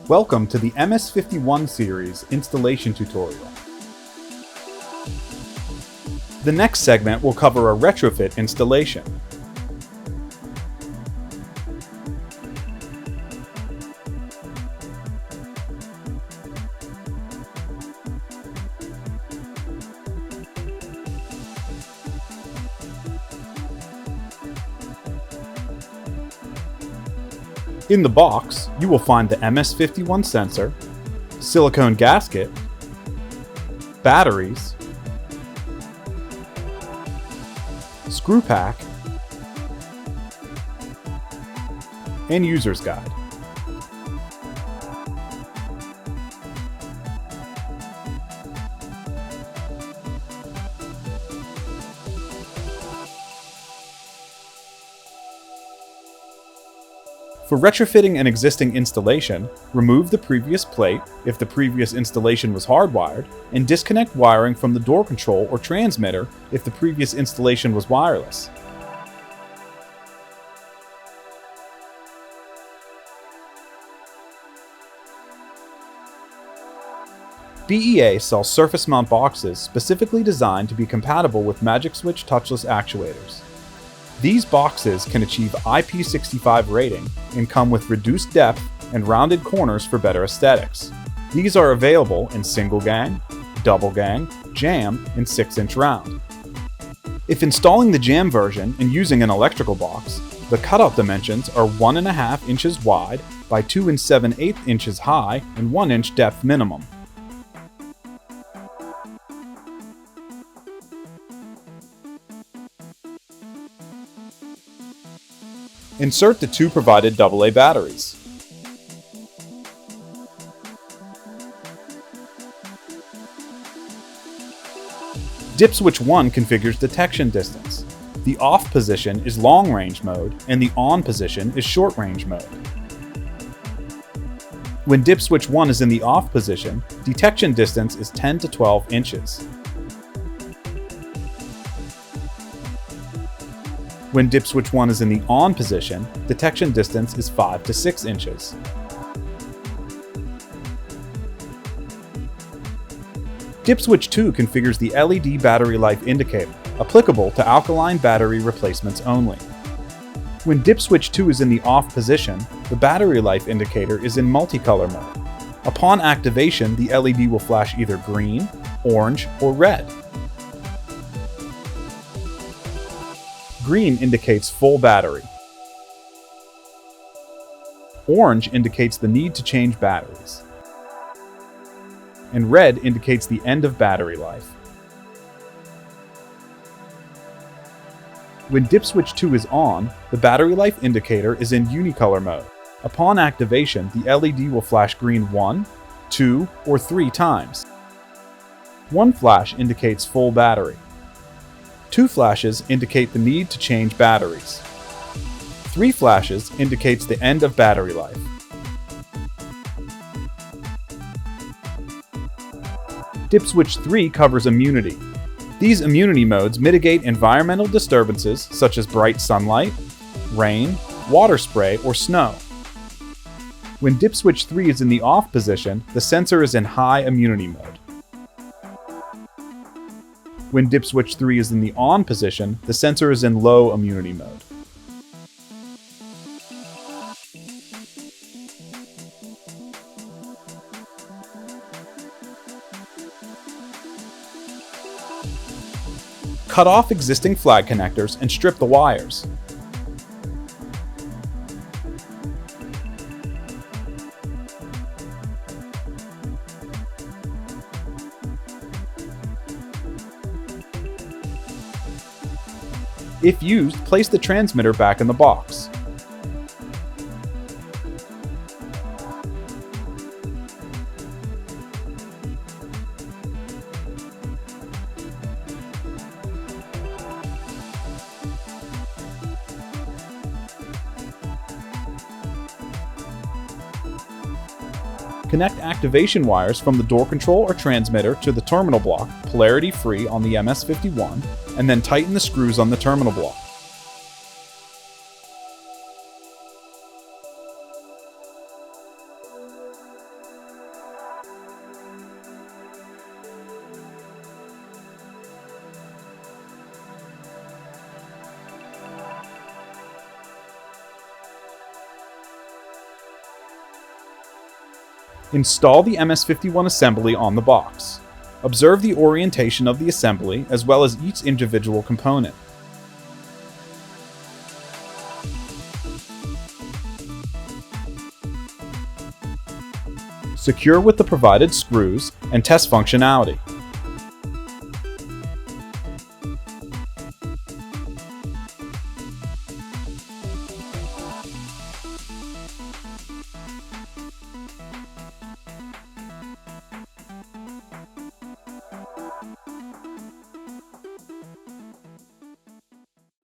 Welcome to the MS51 series installation tutorial. The next segment will cover a retrofit installation. In the box, you will find the MS51 sensor, silicone gasket, batteries, screw pack, and user's guide. For retrofitting an existing installation, remove the previous plate if the previous installation was hardwired, and disconnect wiring from the door control or transmitter if the previous installation was wireless. BEA sells surface mount boxes specifically designed to be compatible with Magic Switch touchless actuators. These boxes can achieve IP65 rating and come with reduced depth and rounded corners for better aesthetics. These are available in single gang, double gang, jam, and 6-inch round. If installing the jam version and using an electrical box, the cutout dimensions are 1.5 inches wide by 2 7/8 inches high and 1 inch depth minimum. Insert the 2 provided AA batteries. Dip switch 1 configures detection distance. The off position is long range mode and the on position is short range mode. When dip switch 1 is in the off position, detection distance is 10 to 12 inches. When dip switch 1 is in the on position, detection distance is 5 to 6 inches. Dip switch 2 configures the LED battery life indicator, applicable to alkaline battery replacements only. When dip switch 2 is in the off position, the battery life indicator is in multicolor mode. Upon activation, the LED will flash either green, orange, or red. Green indicates full battery. Orange indicates the need to change batteries. And red indicates the end of battery life. When dip switch 2 is on, the battery life indicator is in unicolor mode. Upon activation, the LED will flash green 1, 2, or 3 times. 1 flash indicates full battery. 2 flashes indicate the need to change batteries. 3 flashes indicates the end of battery life. Dip switch 3 covers immunity. These immunity modes mitigate environmental disturbances such as bright sunlight, rain, water spray, or snow. When dip switch 3 is in the off position, the sensor is in high immunity mode. When dip switch 3 is in the on position, the sensor is in low immunity mode. Cut off existing flag connectors and strip the wires. If used, place the transmitter back in the box. Connect activation wires from the door control or transmitter to the terminal block, polarity free on the MS51, and then tighten the screws on the terminal block. Install the MS51 assembly on the box. Observe the orientation of the assembly as well as each individual component. Secure with the provided screws and test functionality.